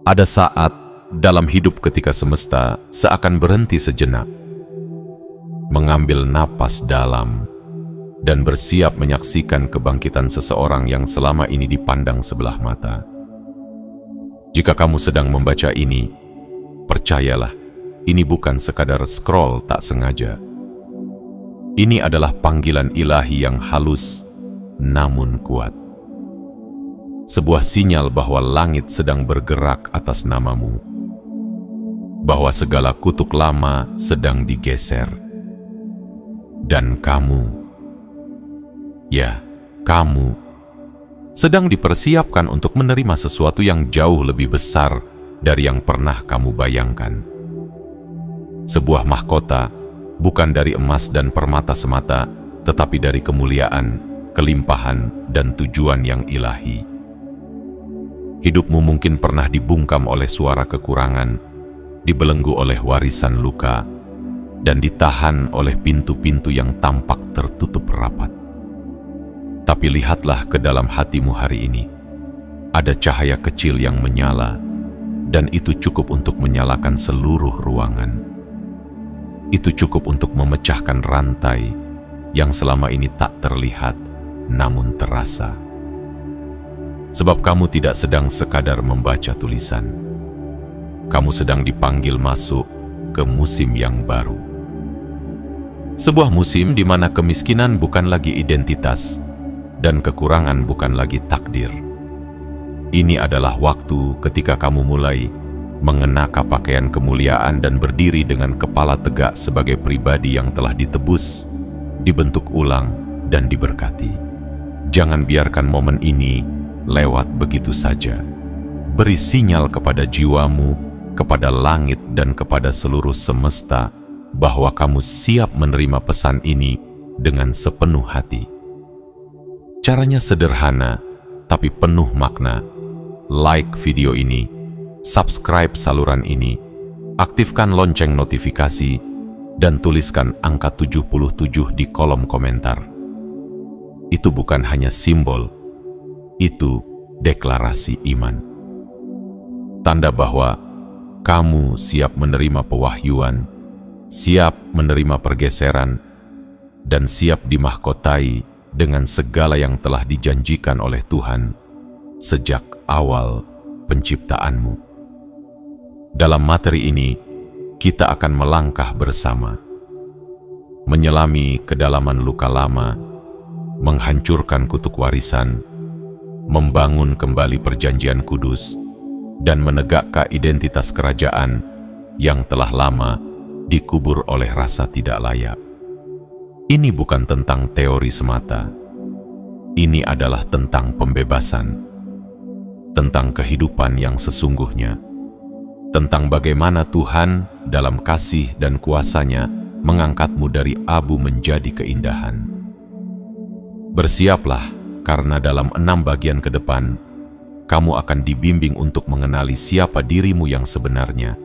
Ada saat dalam hidup ketika semesta seakan berhenti sejenak, mengambil napas dalam, dan bersiap menyaksikan kebangkitan seseorang yang selama ini dipandang sebelah mata. Jika kamu sedang membaca ini, percayalah, ini bukan sekadar scroll tak sengaja. Ini adalah panggilan ilahi yang halus namun kuat. Sebuah sinyal bahwa langit sedang bergerak atas namamu, bahwa segala kutuk lama sedang digeser, dan kamu, ya, kamu sedang dipersiapkan untuk menerima sesuatu yang jauh lebih besar dari yang pernah kamu bayangkan. Sebuah mahkota bukan dari emas dan permata semata, tetapi dari kemuliaan, kelimpahan, dan tujuan yang ilahi. Hidupmu mungkin pernah dibungkam oleh suara kekurangan, dibelenggu oleh warisan luka, dan ditahan oleh pintu-pintu yang tampak tertutup rapat. Tapi lihatlah ke dalam hatimu hari ini. Ada cahaya kecil yang menyala, dan itu cukup untuk menyalakan seluruh ruangan. Itu cukup untuk memecahkan rantai yang selama ini tak terlihat, namun terasa. Sebab kamu tidak sedang sekadar membaca tulisan. Kamu sedang dipanggil masuk ke musim yang baru. Sebuah musim di mana kemiskinan bukan lagi identitas dan kekurangan bukan lagi takdir. Ini adalah waktu ketika kamu mulai mengenakan pakaian kemuliaan dan berdiri dengan kepala tegak sebagai pribadi yang telah ditebus, dibentuk ulang, dan diberkati. Jangan biarkan momen ini lewat begitu saja. Beri sinyal kepada jiwamu, kepada langit, dan kepada seluruh semesta bahwa kamu siap menerima pesan ini dengan sepenuh hati. Caranya sederhana, tapi penuh makna. Like video ini, subscribe saluran ini, aktifkan lonceng notifikasi, dan tuliskan angka 77 di kolom komentar. Itu bukan hanya simbol, itu deklarasi iman. Tanda bahwa kamu siap menerima pewahyuan, siap menerima pergeseran, dan siap dimahkotai dengan segala yang telah dijanjikan oleh Tuhan sejak awal penciptaanmu. Dalam materi ini, kita akan melangkah bersama, menyelami kedalaman luka lama, menghancurkan kutuk warisan, membangun kembali perjanjian kudus, dan menegakkan identitas kerajaan yang telah lama dikubur oleh rasa tidak layak. Ini bukan tentang teori semata. Ini adalah tentang pembebasan, tentang kehidupan yang sesungguhnya, tentang bagaimana Tuhan dalam kasih dan kuasa-Nya mengangkatmu dari abu menjadi keindahan. Bersiaplah, karena dalam 6 bagian ke depan, kamu akan dibimbing untuk mengenali siapa dirimu yang sebenarnya.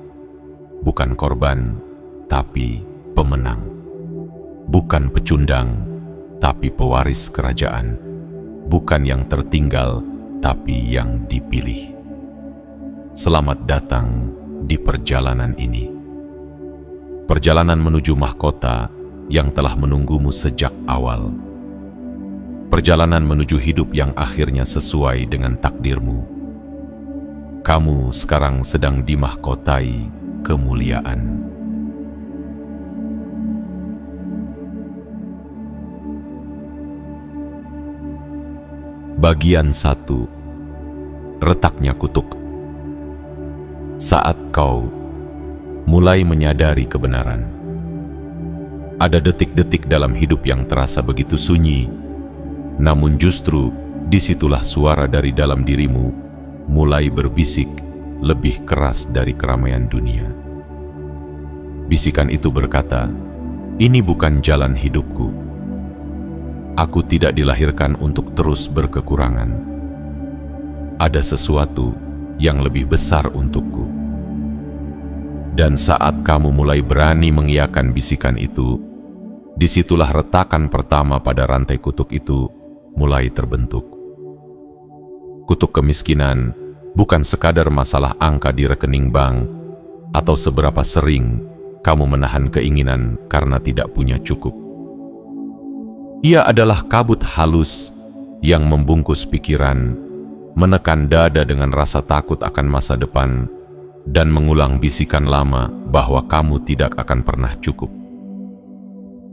Bukan korban, tapi pemenang. Bukan pecundang, tapi pewaris kerajaan. Bukan yang tertinggal, tapi yang dipilih. Selamat datang di perjalanan ini. Perjalanan menuju mahkota yang telah menunggumu sejak awal. Perjalanan menuju hidup yang akhirnya sesuai dengan takdirmu. Kamu sekarang sedang dimahkotai kemuliaan. Bagian 1. Retaknya kutuk. Saat kau mulai menyadari kebenaran, ada detik-detik dalam hidup yang terasa begitu sunyi, namun justru disitulah suara dari dalam dirimu mulai berbisik lebih keras dari keramaian dunia. Bisikan itu berkata, "Ini bukan jalan hidupku. Aku tidak dilahirkan untuk terus berkekurangan. Ada sesuatu yang lebih besar untukku." Dan saat kamu mulai berani mengiyakan bisikan itu, disitulah retakan pertama pada rantai kutuk itu mulai terbentuk. Kutuk kemiskinan bukan sekadar masalah angka di rekening bank atau seberapa sering kamu menahan keinginan karena tidak punya cukup. Ia adalah kabut halus yang membungkus pikiran, menekan dada dengan rasa takut akan masa depan, dan mengulang bisikan lama bahwa kamu tidak akan pernah cukup.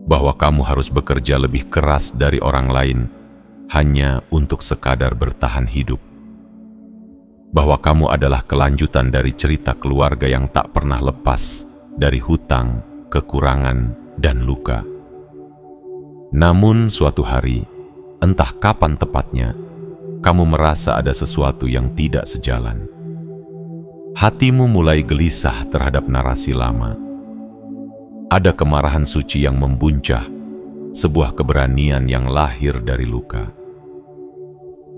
Bahwa kamu harus bekerja lebih keras dari orang lain hanya untuk sekadar bertahan hidup. Bahwa kamu adalah kelanjutan dari cerita keluarga yang tak pernah lepas dari hutang, kekurangan, dan luka. Namun suatu hari, entah kapan tepatnya, kamu merasa ada sesuatu yang tidak sejalan. Hatimu mulai gelisah terhadap narasi lama. Ada kemarahan suci yang membuncah, sebuah keberanian yang lahir dari luka.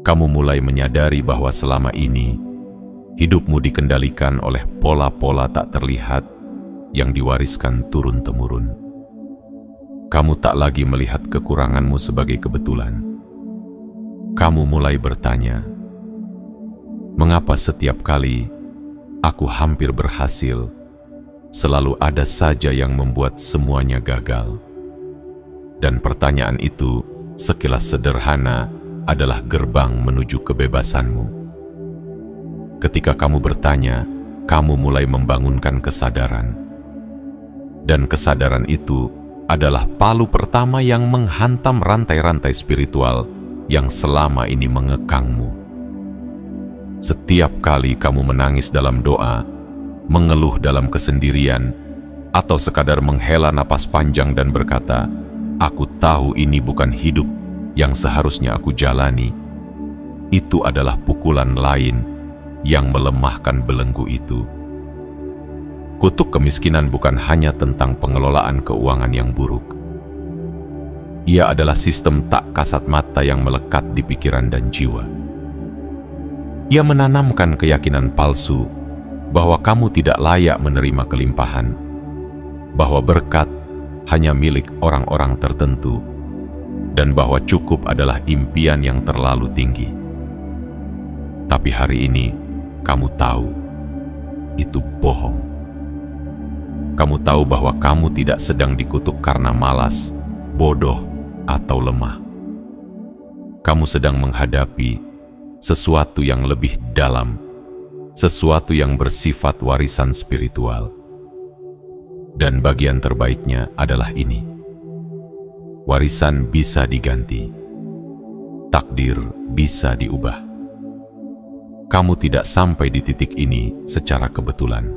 Kamu mulai menyadari bahwa selama ini, hidupmu dikendalikan oleh pola-pola tak terlihat yang diwariskan turun-temurun. Kamu tak lagi melihat kekuranganmu sebagai kebetulan. Kamu mulai bertanya, mengapa setiap kali aku hampir berhasil, selalu ada saja yang membuat semuanya gagal? Dan pertanyaan itu, sekilas sederhana, adalah gerbang menuju kebebasanmu. Ketika kamu bertanya, kamu mulai membangunkan kesadaran. Dan kesadaran itu adalah palu pertama yang menghantam rantai-rantai spiritual yang selama ini mengekangmu. Setiap kali kamu menangis dalam doa, mengeluh dalam kesendirian, atau sekadar menghela napas panjang dan berkata, "Aku tahu ini bukan hidup yang seharusnya aku jalani," itu adalah pukulan lain yang melemahkan belenggu itu. Kutuk kemiskinan bukan hanya tentang pengelolaan keuangan yang buruk. Ia adalah sistem tak kasat mata yang melekat di pikiran dan jiwa. Ia menanamkan keyakinan palsu bahwa kamu tidak layak menerima kelimpahan, bahwa berkat hanya milik orang-orang tertentu, dan bahwa cukup adalah impian yang terlalu tinggi. Tapi hari ini, kamu tahu, itu bohong. Kamu tahu bahwa kamu tidak sedang dikutuk karena malas, bodoh, atau lemah. Kamu sedang menghadapi sesuatu yang lebih dalam, sesuatu yang bersifat warisan spiritual. Dan bagian terbaiknya adalah ini: warisan bisa diganti, takdir bisa diubah. Kamu tidak sampai di titik ini secara kebetulan.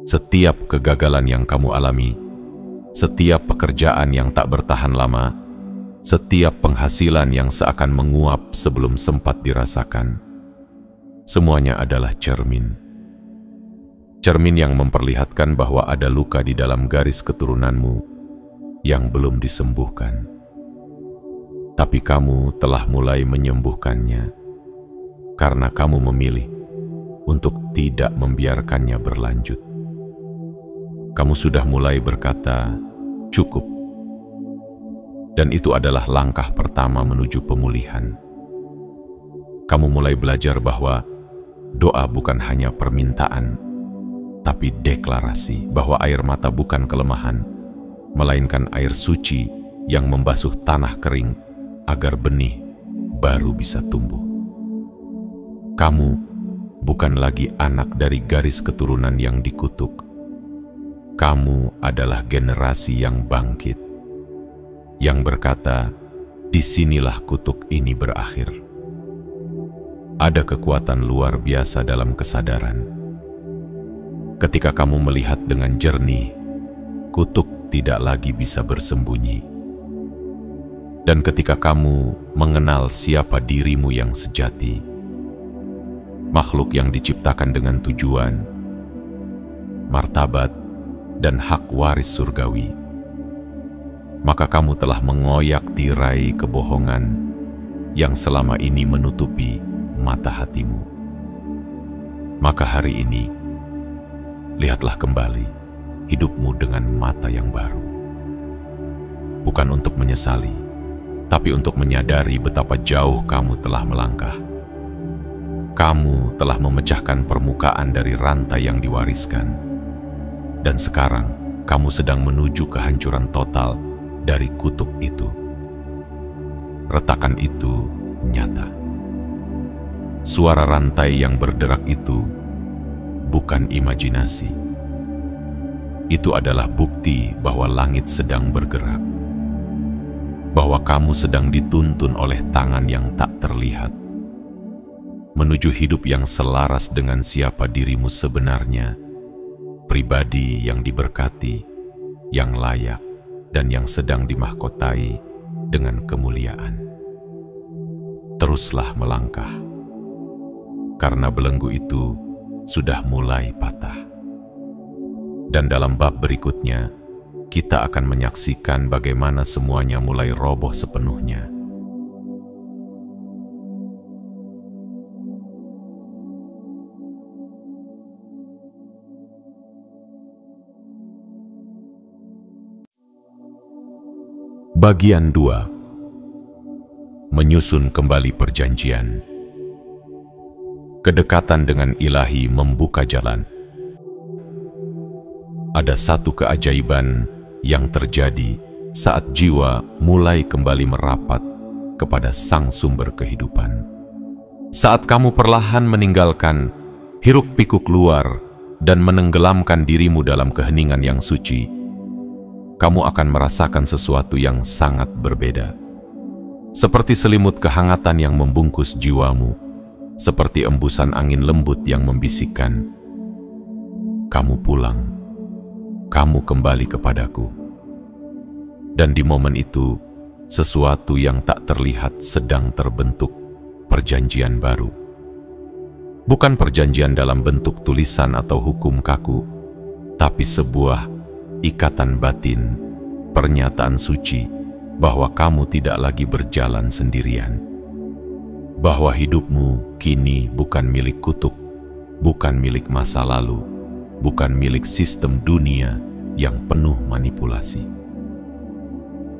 Setiap kegagalan yang kamu alami, setiap pekerjaan yang tak bertahan lama, setiap penghasilan yang seakan menguap sebelum sempat dirasakan, semuanya adalah cermin. Cermin yang memperlihatkan bahwa ada luka di dalam garis keturunanmu yang belum disembuhkan. Tapi kamu telah mulai menyembuhkannya karena kamu memilih untuk tidak membiarkannya berlanjut. Kamu sudah mulai berkata, "Cukup." Dan itu adalah langkah pertama menuju pemulihan. Kamu mulai belajar bahwa doa bukan hanya permintaan, tapi deklarasi bahwa air mata bukan kelemahan, melainkan air suci yang membasuh tanah kering agar benih baru bisa tumbuh. Kamu bukan lagi anak dari garis keturunan yang dikutuk. Kamu adalah generasi yang bangkit, yang berkata, "Disinilah kutuk ini berakhir." Ada kekuatan luar biasa dalam kesadaran. Ketika kamu melihat dengan jernih, kutuk tidak lagi bisa bersembunyi. Dan ketika kamu mengenal siapa dirimu yang sejati, makhluk yang diciptakan dengan tujuan, martabat, dan hak waris surgawi, maka kamu telah mengoyak tirai kebohongan yang selama ini menutupi mata hatimu. Maka hari ini, lihatlah kembali hidupmu dengan mata yang baru. Bukan untuk menyesali, tapi untuk menyadari betapa jauh kamu telah melangkah. Kamu telah memecahkan permukaan dari rantai yang diwariskan, dan sekarang kamu sedang menuju kehancuran total dari kutub itu. Retakan itu nyata. Suara rantai yang berderak itu bukan imajinasi. Itu adalah bukti bahwa langit sedang bergerak, bahwa kamu sedang dituntun oleh tangan yang tak terlihat, menuju hidup yang selaras dengan siapa dirimu sebenarnya, pribadi yang diberkati, yang layak, dan yang sedang dimahkotai dengan kemuliaan. Teruslah melangkah, karena belenggu itu sudah mulai patah. Dan dalam bab berikutnya, kita akan menyaksikan bagaimana semuanya mulai roboh sepenuhnya. Bagian 2. Menyusun kembali perjanjian. Kedekatan dengan Ilahi membuka jalan. Ada satu keajaiban yang terjadi saat jiwa mulai kembali merapat kepada Sang Sumber kehidupan. Saat kamu perlahan meninggalkan hiruk-pikuk luar dan menenggelamkan dirimu dalam keheningan yang suci, kamu akan merasakan sesuatu yang sangat berbeda. Seperti selimut kehangatan yang membungkus jiwamu, seperti embusan angin lembut yang membisikkan, "Kamu pulang, kamu kembali kepadaku." Dan di momen itu, sesuatu yang tak terlihat sedang terbentuk, perjanjian baru. Bukan perjanjian dalam bentuk tulisan atau hukum kaku, tapi sebuah ikatan batin, pernyataan suci bahwa kamu tidak lagi berjalan sendirian, bahwa hidupmu kini bukan milik kutub, bukan milik masa lalu, bukan milik sistem dunia yang penuh manipulasi.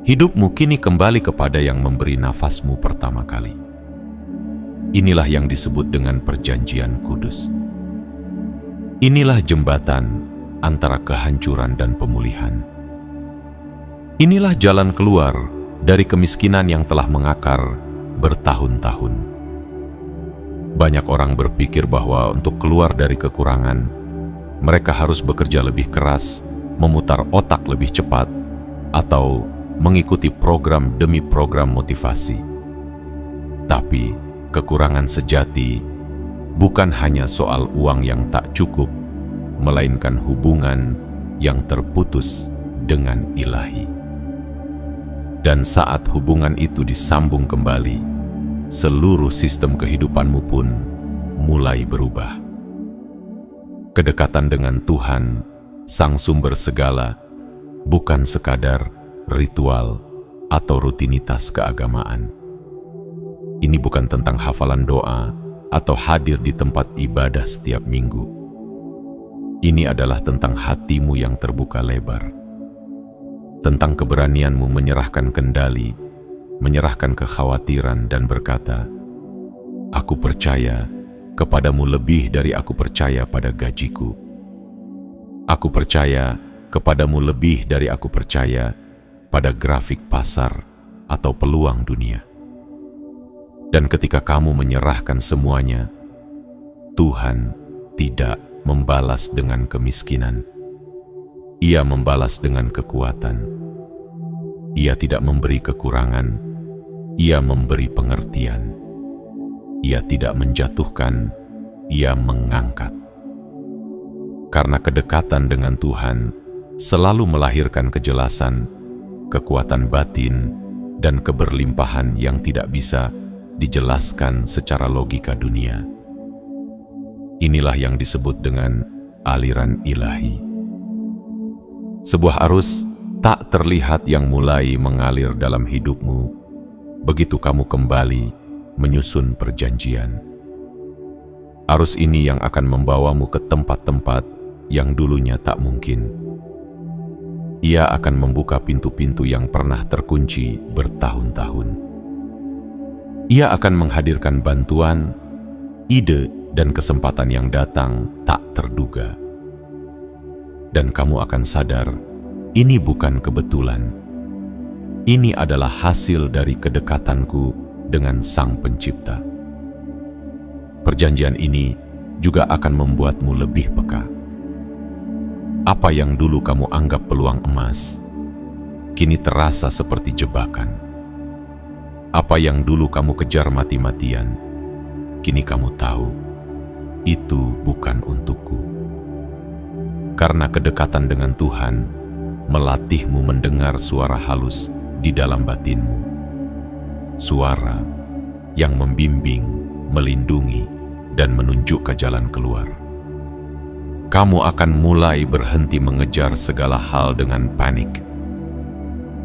Hidupmu kini kembali kepada yang memberi nafasmu pertama kali. Inilah yang disebut dengan perjanjian kudus. Inilah jembatan antara kehancuran dan pemulihan. Inilah jalan keluar dari kemiskinan yang telah mengakar bertahun-tahun. Banyak orang berpikir bahwa untuk keluar dari kekurangan, mereka harus bekerja lebih keras, memutar otak lebih cepat, atau mengikuti program demi program motivasi. Tapi kekurangan sejati bukan hanya soal uang yang tak cukup, melainkan hubungan yang terputus dengan Ilahi. Dan saat hubungan itu disambung kembali, seluruh sistem kehidupanmu pun mulai berubah. Kedekatan dengan Tuhan, Sang Sumber segala, bukan sekadar ritual atau rutinitas keagamaan. Ini bukan tentang hafalan doa atau hadir di tempat ibadah setiap minggu. Ini adalah tentang hatimu yang terbuka lebar, tentang keberanianmu menyerahkan kendali, menyerahkan kekhawatiran dan berkata, "Aku percaya kepadamu lebih dari aku percaya pada gajiku. Aku percaya kepadamu lebih dari aku percaya pada grafik pasar atau peluang dunia." Dan ketika kamu menyerahkan semuanya, Tuhan tidak membalas dengan kemiskinan. Ia membalas dengan kekuatan. Ia tidak memberi kekurangan, Ia memberi pengertian. Ia tidak menjatuhkan, Ia mengangkat. Karena kedekatan dengan Tuhan selalu melahirkan kejelasan, kekuatan batin, dan keberlimpahan yang tidak bisa dijelaskan secara logika dunia. Inilah yang disebut dengan aliran ilahi. Sebuah arus tak terlihat yang mulai mengalir dalam hidupmu begitu kamu kembali menyusun perjanjian. Arus ini yang akan membawamu ke tempat-tempat yang dulunya tak mungkin. Ia akan membuka pintu-pintu yang pernah terkunci bertahun-tahun. Ia akan menghadirkan bantuan, ide dan kesempatan yang datang tak terduga. Dan kamu akan sadar, ini bukan kebetulan. Ini adalah hasil dari kedekatanku dengan Sang Pencipta. Perjanjian ini juga akan membuatmu lebih peka. Apa yang dulu kamu anggap peluang emas, kini terasa seperti jebakan. Apa yang dulu kamu kejar mati-matian, kini kamu tahu, itu bukan untukku. Karena kedekatan dengan Tuhan melatihmu mendengar suara halus di dalam batinmu. Suara yang membimbing, melindungi, dan menunjukkan jalan keluar. Kamu akan mulai berhenti mengejar segala hal dengan panik.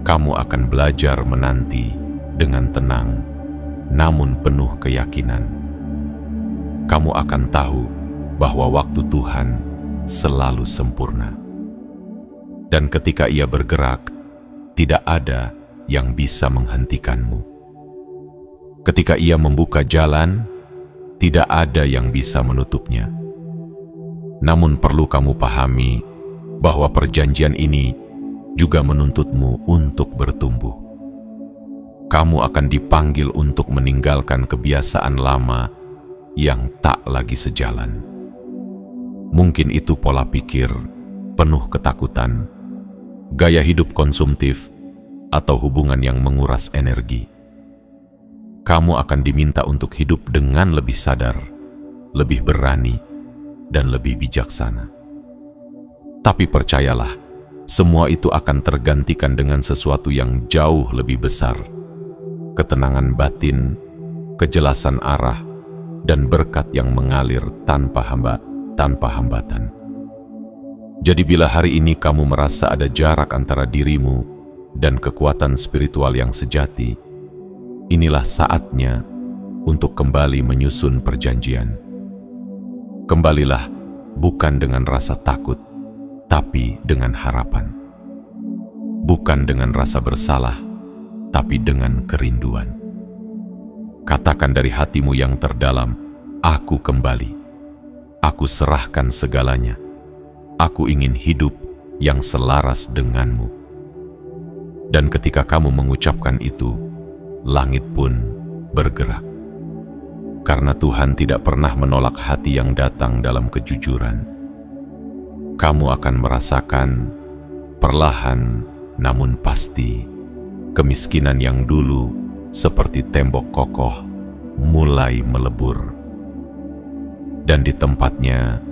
Kamu akan belajar menanti dengan tenang, namun penuh keyakinan. Kamu akan tahu bahwa waktu Tuhan selalu sempurna. Dan ketika Ia bergerak, tidak ada yang bisa menghentikanmu. Ketika Ia membuka jalan, tidak ada yang bisa menutupnya. Namun perlu kamu pahami bahwa perjanjian ini juga menuntutmu untuk bertumbuh. Kamu akan dipanggil untuk meninggalkan kebiasaan lama yang tak lagi sejalan. Mungkin itu pola pikir penuh ketakutan, gaya hidup konsumtif, atau hubungan yang menguras energi. Kamu akan diminta untuk hidup dengan lebih sadar, lebih berani, dan lebih bijaksana. Tapi percayalah, semua itu akan tergantikan dengan sesuatu yang jauh lebih besar. Ketenangan batin, kejelasan arah, dan berkat yang mengalir tanpa hambatan. Jadi bila hari ini kamu merasa ada jarak antara dirimu dan kekuatan spiritual yang sejati, inilah saatnya untuk kembali menyusun perjanjian. Kembalilah bukan dengan rasa takut, tapi dengan harapan. Bukan dengan rasa bersalah, tapi dengan kerinduan. Katakan dari hatimu yang terdalam, aku kembali. Aku serahkan segalanya. Aku ingin hidup yang selaras denganmu. Dan ketika kamu mengucapkan itu, langit pun bergerak. Karena Tuhan tidak pernah menolak hati yang datang dalam kejujuran. Kamu akan merasakan perlahan namun pasti kemiskinan yang dulu seperti tembok kokoh mulai melebur. Dan di tempatnya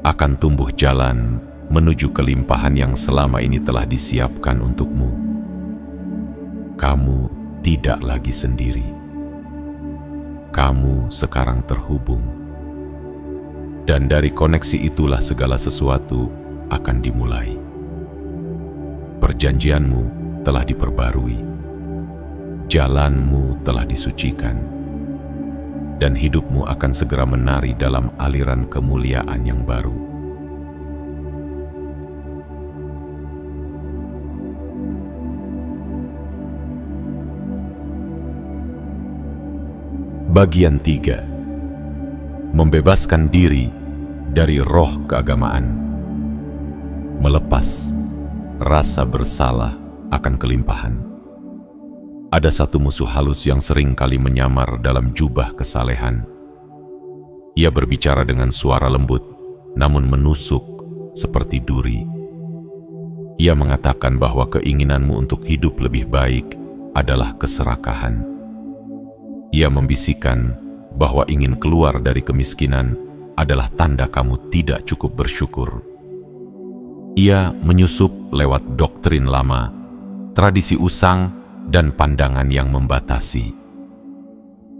akan tumbuh jalan menuju kelimpahan yang selama ini telah disiapkan untukmu. Kamu tidak lagi sendiri. Kamu sekarang terhubung. Dan dari koneksi itulah segala sesuatu akan dimulai. Perjanjianmu telah diperbarui. Jalanmu telah disucikan. Dan hidupmu akan segera menari dalam aliran kemuliaan yang baru. Bagian 3. Membebaskan diri dari roh keagamaan. Melepas rasa bersalah akan kelimpahan. Ada satu musuh halus yang sering kali menyamar dalam jubah kesalehan. Ia berbicara dengan suara lembut, namun menusuk seperti duri. Ia mengatakan bahwa keinginanmu untuk hidup lebih baik adalah keserakahan. Ia membisikkan bahwa ingin keluar dari kemiskinan adalah tanda kamu tidak cukup bersyukur. Ia menyusup lewat doktrin lama, tradisi usang, dan pandangan yang membatasi.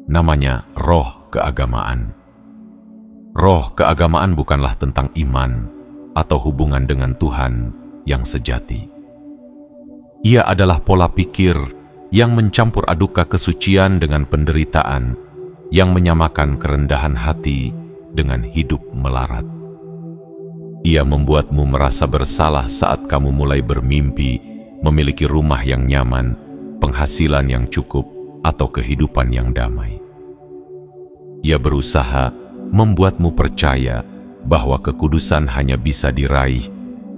Namanya roh keagamaan. Roh keagamaan bukanlah tentang iman atau hubungan dengan Tuhan yang sejati. Ia adalah pola pikir yang mencampur adukan kesucian dengan penderitaan, yang menyamakan kerendahan hati dengan hidup melarat. Ia membuatmu merasa bersalah saat kamu mulai bermimpi memiliki rumah yang nyaman, penghasilan yang cukup, atau kehidupan yang damai. Ia berusaha membuatmu percaya bahwa kekudusan hanya bisa diraih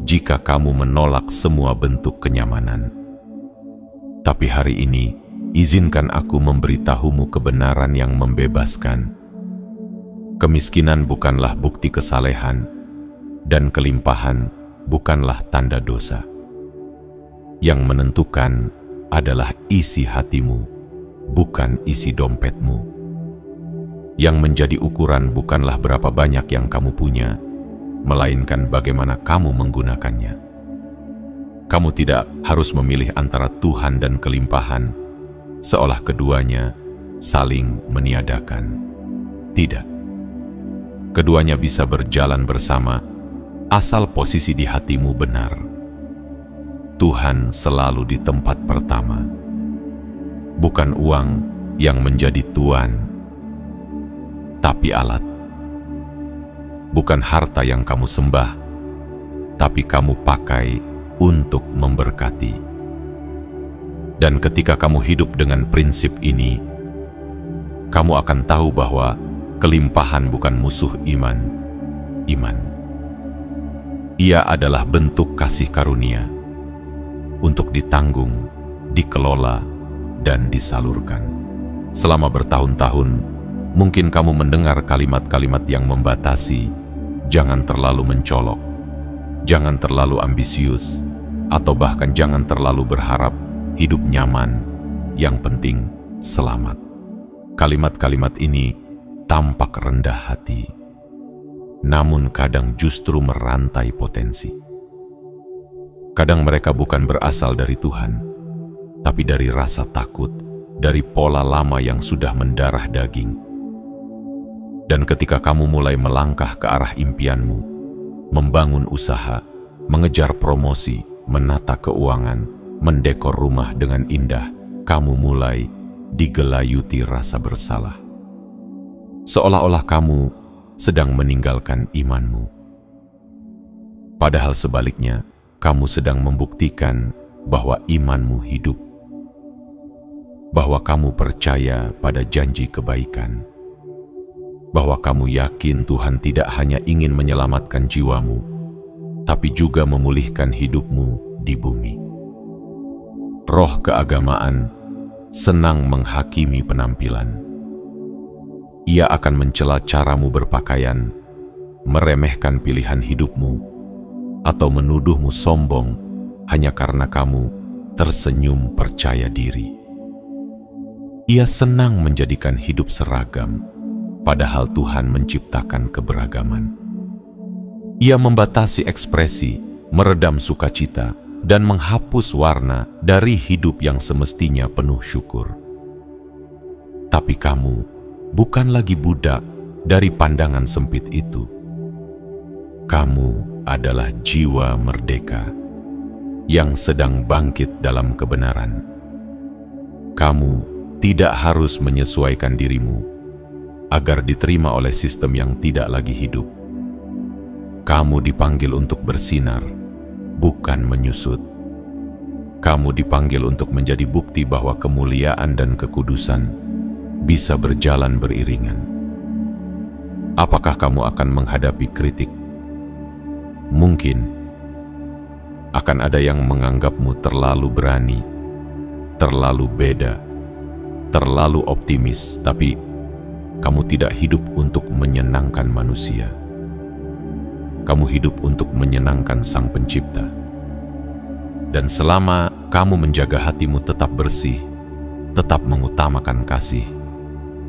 jika kamu menolak semua bentuk kenyamanan. Tapi hari ini, izinkan aku memberitahumu kebenaran yang membebaskan. Kemiskinan bukanlah bukti kesalehan, dan kelimpahan bukanlah tanda dosa. Yang menentukan adalah isi hatimu, bukan isi dompetmu. Yang menjadi ukuran bukanlah berapa banyak yang kamu punya, melainkan bagaimana kamu menggunakannya. Kamu tidak harus memilih antara Tuhan dan kelimpahan, seolah keduanya saling meniadakan. Tidak. Keduanya bisa berjalan bersama, asal posisi di hatimu benar. Tuhan selalu di tempat pertama. Bukan uang yang menjadi tuan, tapi alat. Bukan harta yang kamu sembah, tapi kamu pakai untuk memberkati. Dan ketika kamu hidup dengan prinsip ini, kamu akan tahu bahwa kelimpahan bukan musuh iman. Ia adalah bentuk kasih karunia untuk ditanggung, dikelola, dan disalurkan. Selama bertahun-tahun, mungkin kamu mendengar kalimat-kalimat yang membatasi, jangan terlalu mencolok, jangan terlalu ambisius, atau bahkan jangan terlalu berharap hidup nyaman, yang penting selamat. Kalimat-kalimat ini tampak rendah hati, namun kadang justru merantai potensi. Kadang mereka bukan berasal dari Tuhan, tapi dari rasa takut, dari pola lama yang sudah mendarah daging. Dan ketika kamu mulai melangkah ke arah impianmu, membangun usaha, mengejar promosi, menata keuangan, mendekor rumah dengan indah, kamu mulai digelayuti rasa bersalah. Seolah-olah kamu sedang meninggalkan imanmu. Padahal sebaliknya, kamu sedang membuktikan bahwa imanmu hidup, bahwa kamu percaya pada janji kebaikan, bahwa kamu yakin Tuhan tidak hanya ingin menyelamatkan jiwamu, tapi juga memulihkan hidupmu di bumi. Roh keagamaan senang menghakimi penampilan. Ia akan mencela caramu berpakaian, meremehkan pilihan hidupmu, atau menuduhmu sombong hanya karena kamu tersenyum percaya diri. Ia senang menjadikan hidup seragam, padahal Tuhan menciptakan keberagaman. Ia membatasi ekspresi, meredam sukacita, dan menghapus warna dari hidup yang semestinya penuh syukur. Tapi kamu bukan lagi budak dari pandangan sempit itu. Kamu adalah jiwa merdeka yang sedang bangkit dalam kebenaran. Kamu tidak harus menyesuaikan dirimu agar diterima oleh sistem yang tidak lagi hidup. Kamu dipanggil untuk bersinar, bukan menyusut. Kamu dipanggil untuk menjadi bukti bahwa kemuliaan dan kekudusan bisa berjalan beriringan. Apakah kamu akan menghadapi kritik? Mungkin akan ada yang menganggapmu terlalu berani, terlalu beda, terlalu optimis, tapi kamu tidak hidup untuk menyenangkan manusia. Kamu hidup untuk menyenangkan Sang Pencipta. Dan selama kamu menjaga hatimu tetap bersih, tetap mengutamakan kasih,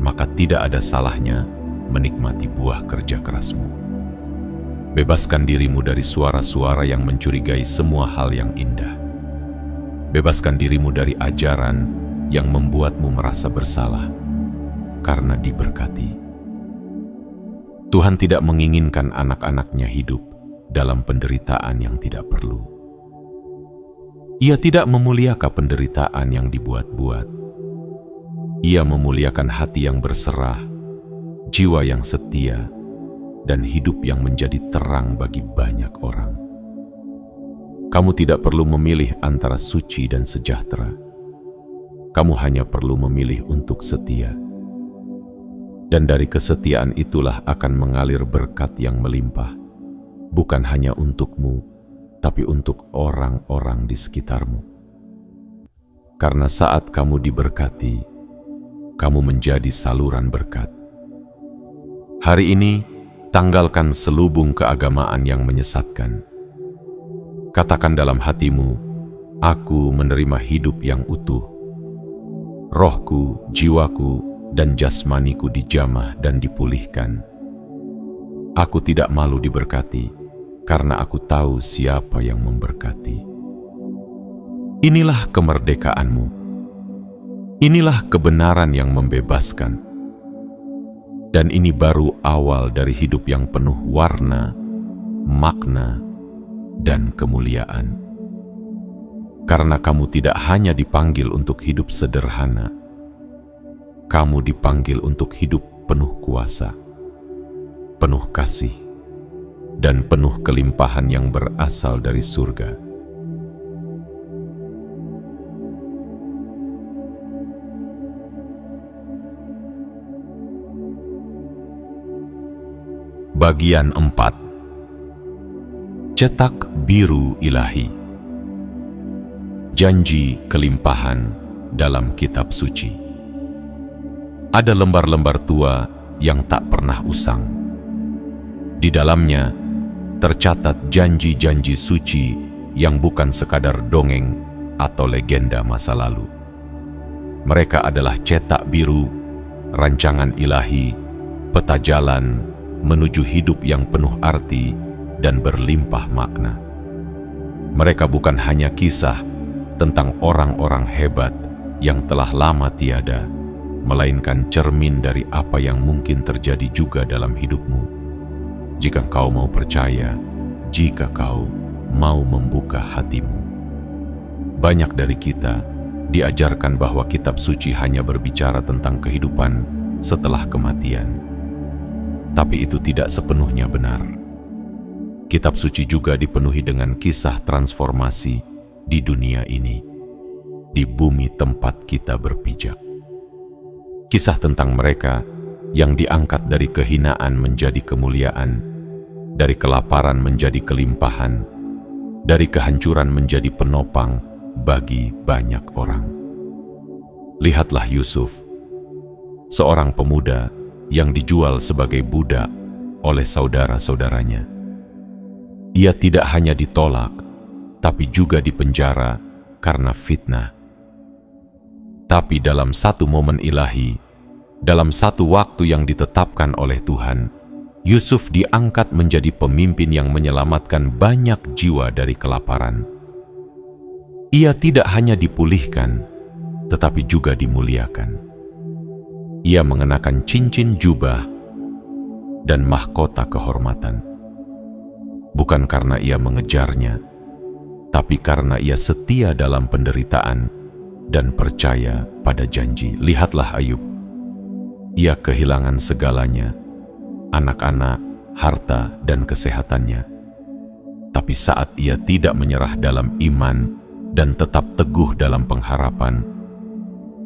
maka tidak ada salahnya menikmati buah kerja kerasmu. Bebaskan dirimu dari suara-suara yang mencurigai semua hal yang indah. Bebaskan dirimu dari ajaran yang membuatmu merasa bersalah karena diberkati. Tuhan tidak menginginkan anak-anaknya hidup dalam penderitaan yang tidak perlu. Ia tidak memuliakan penderitaan yang dibuat-buat. Ia memuliakan hati yang berserah, jiwa yang setia, dan hidup yang menjadi terang bagi banyak orang. Kamu tidak perlu memilih antara suci dan sejahtera. Kamu hanya perlu memilih untuk setia. Dan dari kesetiaan itulah akan mengalir berkat yang melimpah, bukan hanya untukmu, tapi untuk orang-orang di sekitarmu. Karena saat kamu diberkati, kamu menjadi saluran berkat. Hari ini, tanggalkan selubung keagamaan yang menyesatkan. Katakan dalam hatimu, aku menerima hidup yang utuh. Rohku, jiwaku, dan jasmaniku dijamah dan dipulihkan. Aku tidak malu diberkati, karena aku tahu siapa yang memberkati. Inilah kemerdekaanmu. Inilah kebenaran yang membebaskan. Dan ini baru awal dari hidup yang penuh warna, makna, dan kemuliaan. Karena kamu tidak hanya dipanggil untuk hidup sederhana, kamu dipanggil untuk hidup penuh kuasa, penuh kasih, dan penuh kelimpahan yang berasal dari surga. Bagian 4. Cetak biru ilahi. Janji kelimpahan dalam kitab suci. Ada lembar-lembar tua yang tak pernah usang. Di dalamnya tercatat janji-janji suci yang bukan sekadar dongeng atau legenda masa lalu. Mereka adalah cetak biru, rancangan ilahi, peta jalan menuju hidup yang penuh arti dan berlimpah makna. Mereka bukan hanya kisah tentang orang-orang hebat yang telah lama tiada, melainkan cermin dari apa yang mungkin terjadi juga dalam hidupmu. Jika kau mau percaya, jika kau mau membuka hatimu. Banyak dari kita diajarkan bahwa kitab suci hanya berbicara tentang kehidupan setelah kematian. Tapi itu tidak sepenuhnya benar. Kitab suci juga dipenuhi dengan kisah transformasi di dunia ini, di bumi tempat kita berpijak. Kisah tentang mereka yang diangkat dari kehinaan menjadi kemuliaan, dari kelaparan menjadi kelimpahan, dari kehancuran menjadi penopang bagi banyak orang. Lihatlah Yusuf, seorang pemuda yang dijual sebagai budak oleh saudara-saudaranya. Ia tidak hanya ditolak, tapi juga dipenjara karena fitnah. Tapi dalam satu momen ilahi, dalam satu waktu yang ditetapkan oleh Tuhan, Yusuf diangkat menjadi pemimpin yang menyelamatkan banyak jiwa dari kelaparan. Ia tidak hanya dipulihkan, tetapi juga dimuliakan. Ia mengenakan cincin jubah dan mahkota kehormatan. Bukan karena ia mengejarnya, tapi karena ia setia dalam penderitaan dan percaya pada janji. Lihatlah Ayub. Ia kehilangan segalanya, anak-anak, harta, dan kesehatannya. Tapi saat ia tidak menyerah dalam iman dan tetap teguh dalam pengharapan,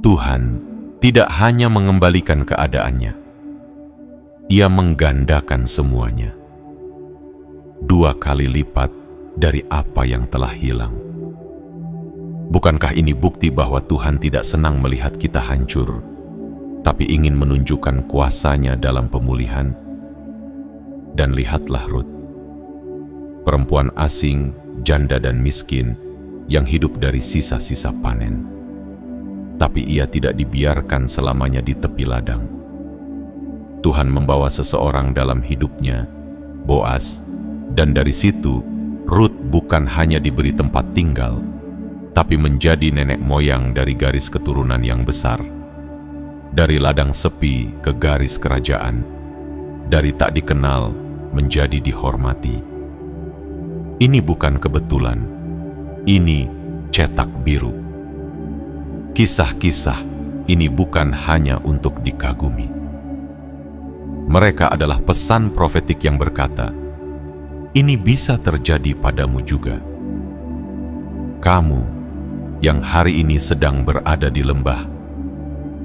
Tuhan tidak hanya mengembalikan keadaannya, Ia menggandakan semuanya, 2 kali lipat dari apa yang telah hilang. Bukankah ini bukti bahwa Tuhan tidak senang melihat kita hancur, tapi ingin menunjukkan kuasa-Nya dalam pemulihan? Dan lihatlah Rut, perempuan asing, janda dan miskin yang hidup dari sisa-sisa panen. Tapi ia tidak dibiarkan selamanya di tepi ladang. Tuhan membawa seseorang dalam hidupnya, Boas, dan dari situ Rut bukan hanya diberi tempat tinggal, tapi menjadi nenek moyang dari garis keturunan yang besar. Dari ladang sepi ke garis kerajaan, dari tak dikenal menjadi dihormati. Ini bukan kebetulan, ini cetak biru. Kisah-kisah ini bukan hanya untuk dikagumi. Mereka adalah pesan profetik yang berkata, ini bisa terjadi padamu juga. Kamu yang hari ini sedang berada di lembah,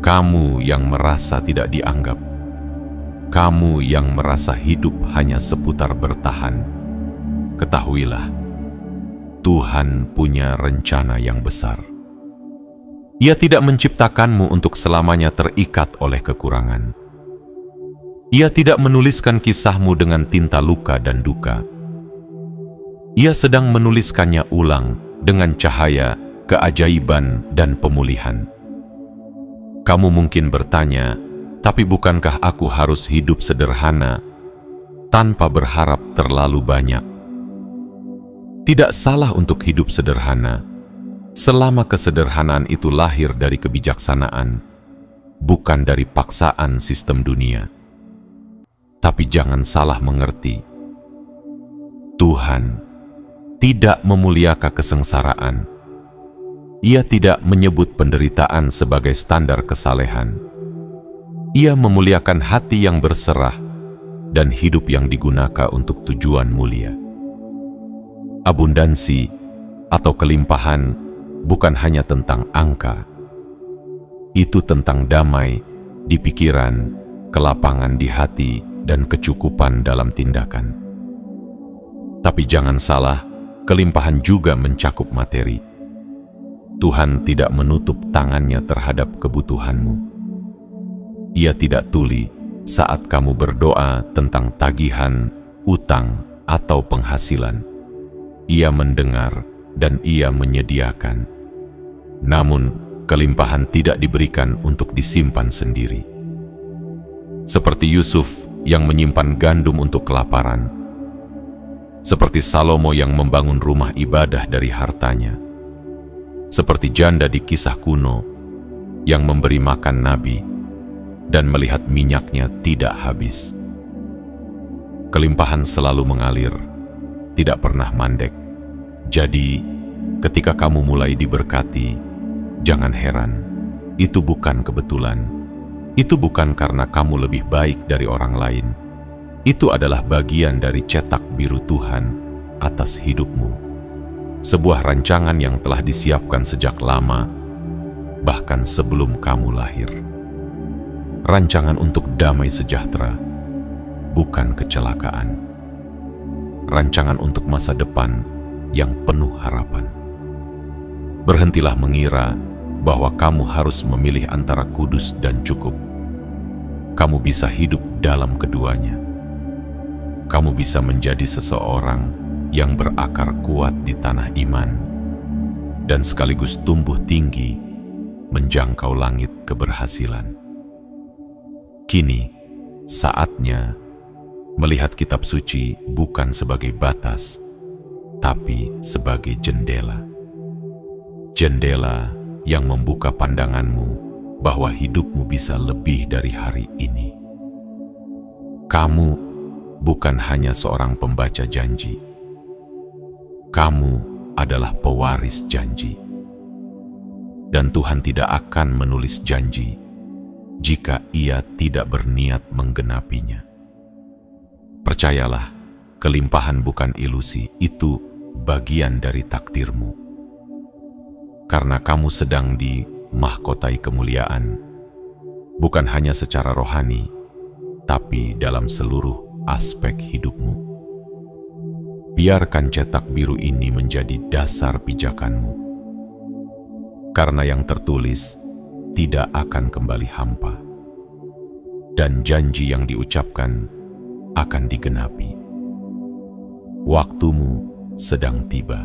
kamu yang merasa tidak dianggap, Kamu yang merasa hidup hanya seputar bertahan, ketahuilah, Tuhan punya rencana yang besar. Ia tidak menciptakanmu untuk selamanya terikat oleh kekurangan. Ia tidak menuliskan kisahmu dengan tinta luka dan duka. Ia sedang menuliskannya ulang dengan cahaya, keajaiban, dan pemulihan. Kamu mungkin bertanya, tapi bukankah aku harus hidup sederhana tanpa berharap terlalu banyak? Tidak salah untuk hidup sederhana, selama kesederhanaan itu lahir dari kebijaksanaan, bukan dari paksaan sistem dunia. Tapi jangan salah mengerti, Tuhan tidak memuliakan kesengsaraan. Ia tidak menyebut penderitaan sebagai standar kesalehan. Ia memuliakan hati yang berserah dan hidup yang digunakan untuk tujuan mulia. Abundansi atau kelimpahan bukan hanya tentang angka. Itu tentang damai di pikiran, kelapangan di hati, dan kecukupan dalam tindakan. Tapi jangan salah, kelimpahan juga mencakup materi. Tuhan tidak menutup tangannya terhadap kebutuhanmu. Ia tidak tuli saat kamu berdoa tentang tagihan, utang, atau penghasilan. Ia mendengar dan ia menyediakan. Namun, kelimpahan tidak diberikan untuk disimpan sendiri. Seperti Yusuf yang menyimpan gandum untuk kelaparan. Seperti Salomo yang membangun rumah ibadah dari hartanya. Seperti janda di kisah kuno yang memberi makan nabi dan melihat minyaknya tidak habis. Kelimpahan selalu mengalir, tidak pernah mandek. Jadi, ketika kamu mulai diberkati, jangan heran. Itu bukan kebetulan. Itu bukan karena kamu lebih baik dari orang lain. Itu adalah bagian dari cetak biru Tuhan atas hidupmu. Sebuah rancangan yang telah disiapkan sejak lama, bahkan sebelum kamu lahir. Rancangan untuk damai sejahtera, bukan kecelakaan. Rancangan untuk masa depan yang penuh harapan. Berhentilah mengira bahwa kamu harus memilih antara kudus dan cukup. Kamu bisa hidup dalam keduanya. Kamu bisa menjadi seseorang yang berakar kuat di tanah iman dan sekaligus tumbuh tinggi menjangkau langit keberhasilan. Kini, saatnya melihat kitab suci bukan sebagai batas, tapi sebagai jendela. Jendela yang membuka pandanganmu bahwa hidupmu bisa lebih dari hari ini. Kamu bukan hanya seorang pembaca janji. Kamu adalah pewaris janji. Dan Tuhan tidak akan menulis janji jika Ia tidak berniat menggenapinya. Percayalah, kelimpahan bukan ilusi, itu bagian dari takdirmu. Karena kamu sedang dimahkotai kemuliaan, bukan hanya secara rohani, tapi dalam seluruh aspek hidupmu. Biarkan cetak biru ini menjadi dasar pijakanmu. Karena yang tertulis tidak akan kembali hampa, dan janji yang diucapkan akan digenapi. Waktumu sedang tiba.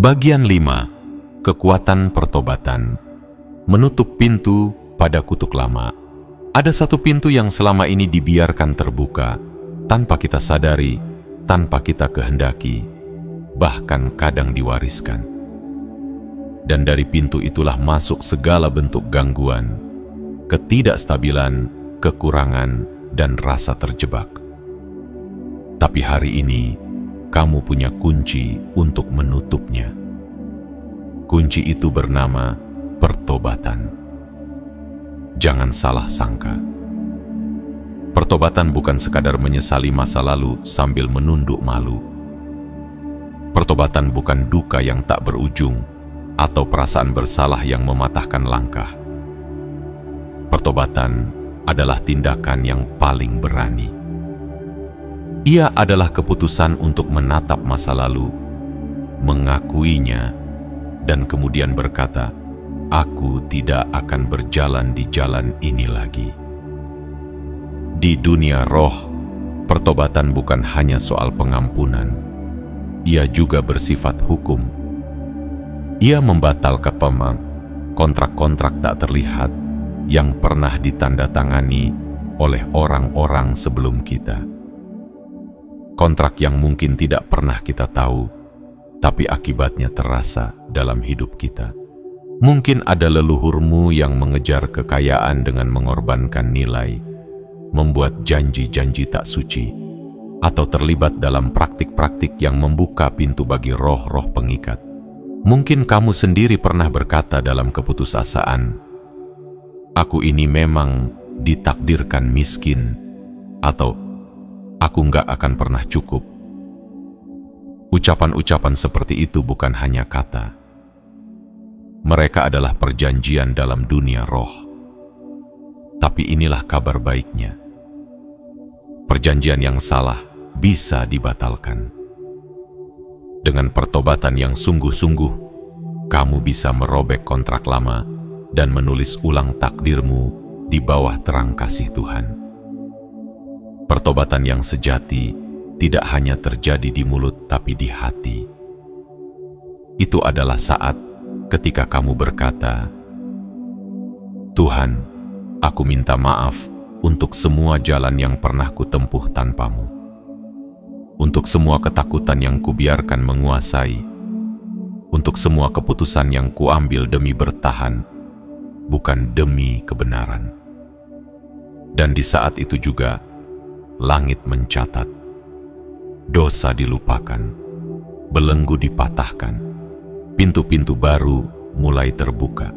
Bagian 5. Kekuatan pertobatan. Menutup pintu pada kutuk lama. Ada satu pintu yang selama ini dibiarkan terbuka, tanpa kita sadari, tanpa kita kehendaki, bahkan kadang diwariskan. Dan dari pintu itulah masuk segala bentuk gangguan, ketidakstabilan, kekurangan, dan rasa terjebak. Tapi hari ini, kamu punya kunci untuk menutupnya. Kunci itu bernama pertobatan. Jangan salah sangka. Pertobatan bukan sekadar menyesali masa lalu sambil menunduk malu. Pertobatan bukan duka yang tak berujung atau perasaan bersalah yang mematahkan langkah. Pertobatan adalah tindakan yang paling berani. Ia adalah keputusan untuk menatap masa lalu, mengakuinya, dan kemudian berkata, "Aku tidak akan berjalan di jalan ini lagi." Di dunia roh, pertobatan bukan hanya soal pengampunan. Ia juga bersifat hukum. Ia membatalkan kontrak-kontrak tak terlihat yang pernah ditandatangani oleh orang-orang sebelum kita. Kontrak yang mungkin tidak pernah kita tahu, tapi akibatnya terasa dalam hidup kita. Mungkin ada leluhurmu yang mengejar kekayaan dengan mengorbankan nilai, membuat janji-janji tak suci, atau terlibat dalam praktik-praktik yang membuka pintu bagi roh-roh pengikat. Mungkin kamu sendiri pernah berkata dalam keputusasaan, "Aku ini memang ditakdirkan miskin," atau "Aku nggak akan pernah cukup." Ucapan-ucapan seperti itu bukan hanya kata. Mereka adalah perjanjian dalam dunia roh. Tapi inilah kabar baiknya. Perjanjian yang salah bisa dibatalkan. Dengan pertobatan yang sungguh-sungguh, kamu bisa merobek kontrak lama dan menulis ulang takdirmu di bawah terang kasih Tuhan. Pertobatan yang sejati tidak hanya terjadi di mulut tapi di hati. Itu adalah saat ketika kamu berkata, "Tuhan, aku minta maaf untuk semua jalan yang pernah kutempuh tanpamu, untuk semua ketakutan yang kubiarkan menguasai, untuk semua keputusan yang kuambil demi bertahan, bukan demi kebenaran." Dan di saat itu juga, langit mencatat, dosa dilupakan, belenggu dipatahkan, pintu-pintu baru mulai terbuka.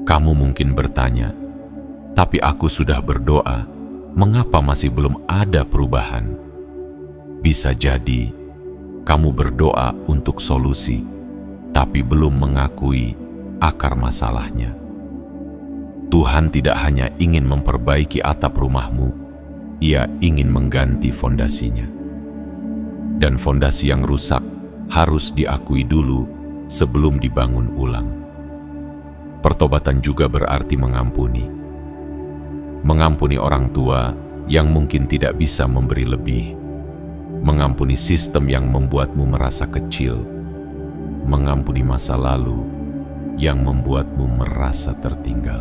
Kamu mungkin bertanya, "Tapi aku sudah berdoa, mengapa masih belum ada perubahan?" Bisa jadi, kamu berdoa untuk solusi, tapi belum mengakui akar masalahnya. Tuhan tidak hanya ingin memperbaiki atap rumahmu, Ia ingin mengganti fondasinya. Dan fondasi yang rusak harus diakui dulu sebelum dibangun ulang. Pertobatan juga berarti mengampuni. Mengampuni orang tua yang mungkin tidak bisa memberi lebih. Mengampuni sistem yang membuatmu merasa kecil. Mengampuni masa lalu yang membuatmu merasa tertinggal.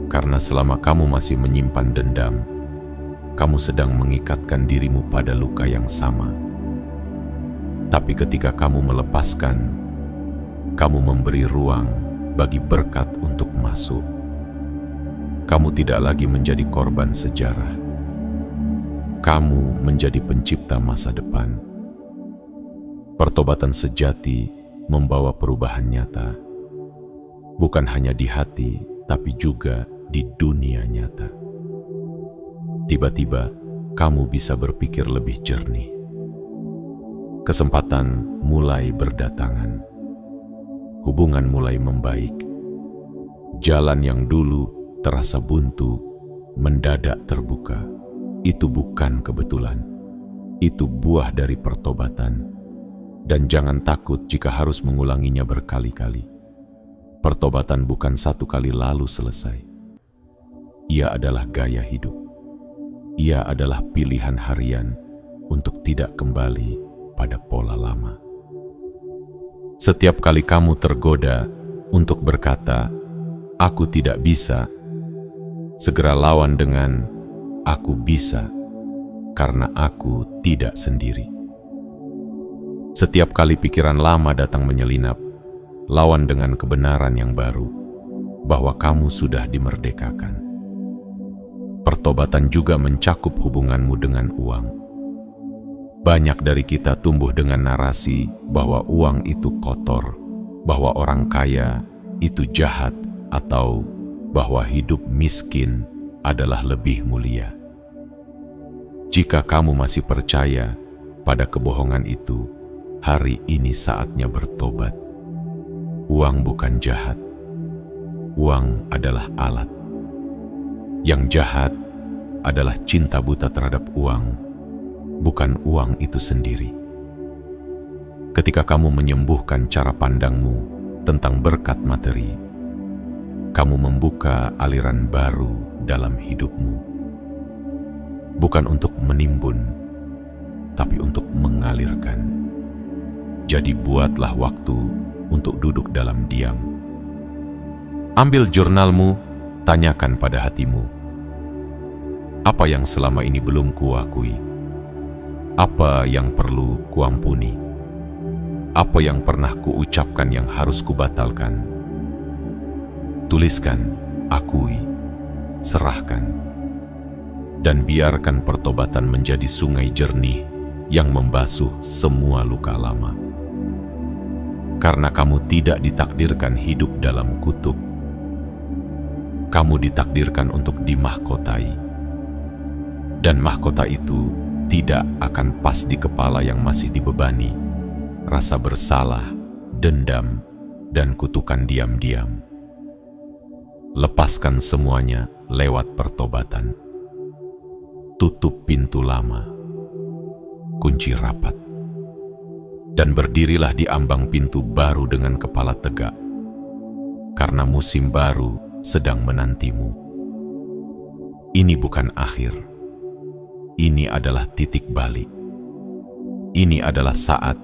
Karena selama kamu masih menyimpan dendam, kamu sedang mengikatkan dirimu pada luka yang sama. Tapi ketika kamu melepaskan, kamu memberi ruang bagi berkat untuk masuk. Kamu tidak lagi menjadi korban sejarah. Kamu menjadi pencipta masa depan. Pertobatan sejati membawa perubahan nyata, bukan hanya di hati, tapi juga di dunia nyata. Tiba-tiba, kamu bisa berpikir lebih jernih. Kesempatan mulai berdatangan. Hubungan mulai membaik. Jalan yang dulu terasa buntu, mendadak terbuka. Itu bukan kebetulan. Itu buah dari pertobatan. Dan jangan takut jika harus mengulanginya berkali-kali. Pertobatan bukan satu kali lalu selesai. Ia adalah gaya hidup. Ia adalah pilihan harian untuk tidak kembali pada pola lama. Setiap kali kamu tergoda untuk berkata, "Aku tidak bisa," segera lawan dengan, "Aku bisa, karena aku tidak sendiri." Setiap kali pikiran lama datang menyelinap, lawan dengan kebenaran yang baru, bahwa kamu sudah dimerdekakan. Pertobatan juga mencakup hubunganmu dengan uang. Banyak dari kita tumbuh dengan narasi bahwa uang itu kotor, bahwa orang kaya itu jahat, atau bahwa hidup miskin adalah lebih mulia. Jika kamu masih percaya pada kebohongan itu, hari ini saatnya bertobat. Uang bukan jahat. Uang adalah alat. Yang jahat adalah cinta buta terhadap uang, bukan uang itu sendiri. Ketika kamu menyembuhkan cara pandangmu tentang berkat materi, kamu membuka aliran baru dalam hidupmu. Bukan untuk menimbun, tapi untuk mengalirkan. Jadi buatlah waktu untuk duduk dalam diam. Ambil jurnalmu, tanyakan pada hatimu, apa yang selama ini belum kuakui? Apa yang perlu kuampuni? Apa yang pernah kuucapkan yang harus kubatalkan? Tuliskan, akui, serahkan, dan biarkan pertobatan menjadi sungai jernih yang membasuh semua luka lama. Karena kamu tidak ditakdirkan hidup dalam kutub. Kamu ditakdirkan untuk dimahkotai. Dan mahkota itu tidak akan pas di kepala yang masih dibebani rasa bersalah, dendam, dan kutukan diam-diam. Lepaskan semuanya lewat pertobatan. Tutup pintu lama, kunci rapat, dan berdirilah di ambang pintu baru dengan kepala tegak, karena musim baru sedang menantimu. Ini bukan akhir, ini adalah titik balik. Ini adalah saat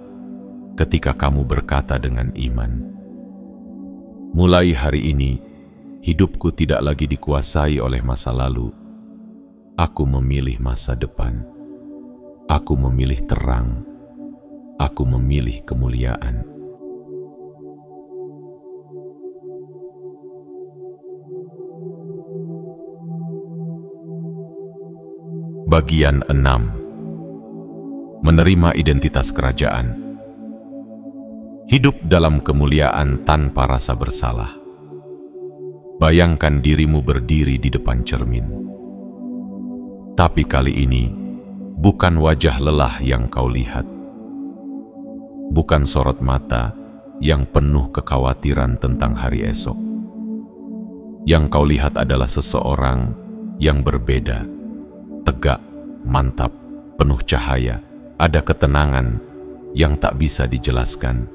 ketika kamu berkata dengan iman, mulai hari ini, hidupku tidak lagi dikuasai oleh masa lalu. Aku memilih masa depan. Aku memilih terang. Aku memilih kemuliaan. Bagian 6. Menerima identitas kerajaan. Hidup dalam kemuliaan tanpa rasa bersalah. Bayangkan dirimu berdiri di depan cermin. Tapi kali ini, bukan wajah lelah yang kau lihat. Bukan sorot mata yang penuh kekhawatiran tentang hari esok. Yang kau lihat adalah seseorang yang berbeda, tegak, mantap, penuh cahaya, ada ketenangan yang tak bisa dijelaskan.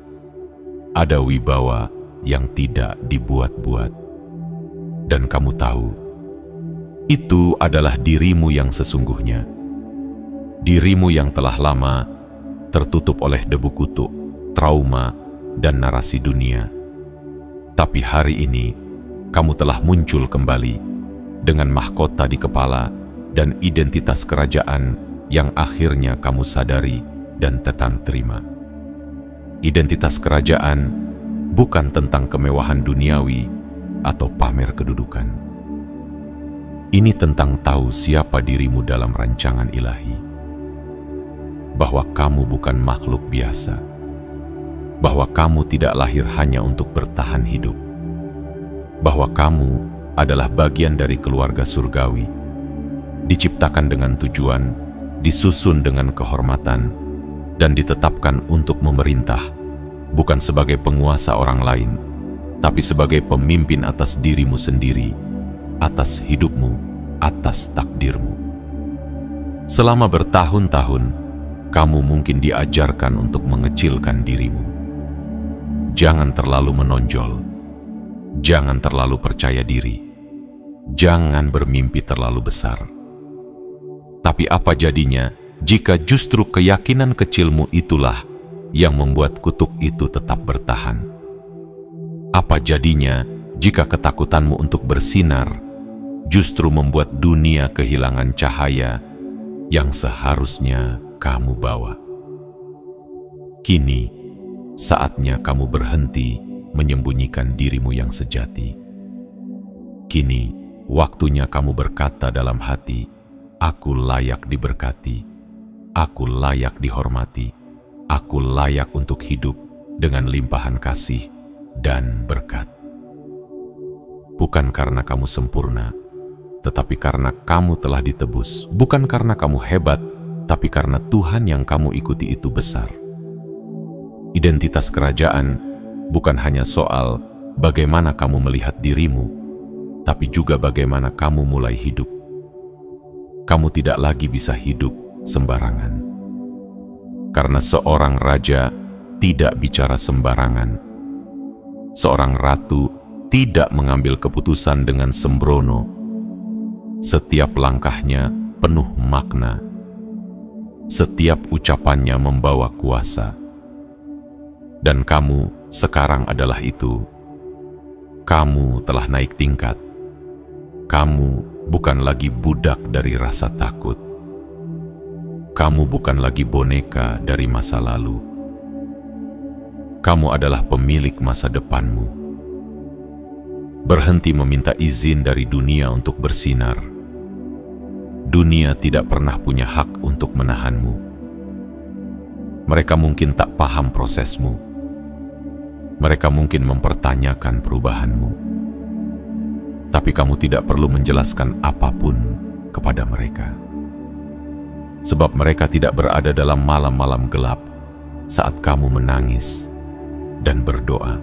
Ada wibawa yang tidak dibuat-buat. Dan kamu tahu, itu adalah dirimu yang sesungguhnya. Dirimu yang telah lama tertutup oleh debu kutuk, trauma, dan narasi dunia. Tapi hari ini, kamu telah muncul kembali dengan mahkota di kepala dan identitas kerajaan yang akhirnya kamu sadari dan tetan terima. Identitas kerajaan bukan tentang kemewahan duniawi atau pamer kedudukan. Ini tentang tahu siapa dirimu dalam rancangan ilahi. Bahwa kamu bukan makhluk biasa. Bahwa kamu tidak lahir hanya untuk bertahan hidup. Bahwa kamu adalah bagian dari keluarga surgawi. Diciptakan dengan tujuan, disusun dengan kehormatan, dan ditetapkan untuk memerintah, bukan sebagai penguasa orang lain, tapi sebagai pemimpin atas dirimu sendiri, atas hidupmu, atas takdirmu. Selama bertahun-tahun, kamu mungkin diajarkan untuk mengecilkan dirimu. Jangan terlalu menonjol. Jangan terlalu percaya diri. Jangan bermimpi terlalu besar. Tapi apa jadinya jika justru keyakinan kecilmu itulah yang membuat kutuk itu tetap bertahan? Apa jadinya jika ketakutanmu untuk bersinar justru membuat dunia kehilangan cahaya yang seharusnya kamu bawa? Kini, saatnya kamu berhenti menyembunyikan dirimu yang sejati. Kini, waktunya kamu berkata dalam hati, aku layak diberkati, aku layak dihormati, aku layak untuk hidup dengan limpahan kasih dan berkat. Bukan karena kamu sempurna, tetapi karena kamu telah ditebus, bukan karena kamu hebat, tapi karena Tuhan yang kamu ikuti itu besar. Identitas kerajaan bukan hanya soal bagaimana kamu melihat dirimu, tapi juga bagaimana kamu mulai hidup. Kamu tidak lagi bisa hidup sembarangan. Karena seorang raja tidak bicara sembarangan. Seorang ratu tidak mengambil keputusan dengan sembrono. Setiap langkahnya penuh makna. Setiap ucapannya membawa kuasa. Dan kamu sekarang adalah itu. Kamu telah naik tingkat. Kamu bukan lagi budak dari rasa takut. Kamu bukan lagi boneka dari masa lalu. Kamu adalah pemilik masa depanmu. Berhenti meminta izin dari dunia untuk bersinar. Dunia tidak pernah punya hak untuk menahanmu. Mereka mungkin tak paham prosesmu. Mereka mungkin mempertanyakan perubahanmu. Tapi kamu tidak perlu menjelaskan apapun kepada mereka. Sebab mereka tidak berada dalam malam-malam gelap saat kamu menangis dan berdoa.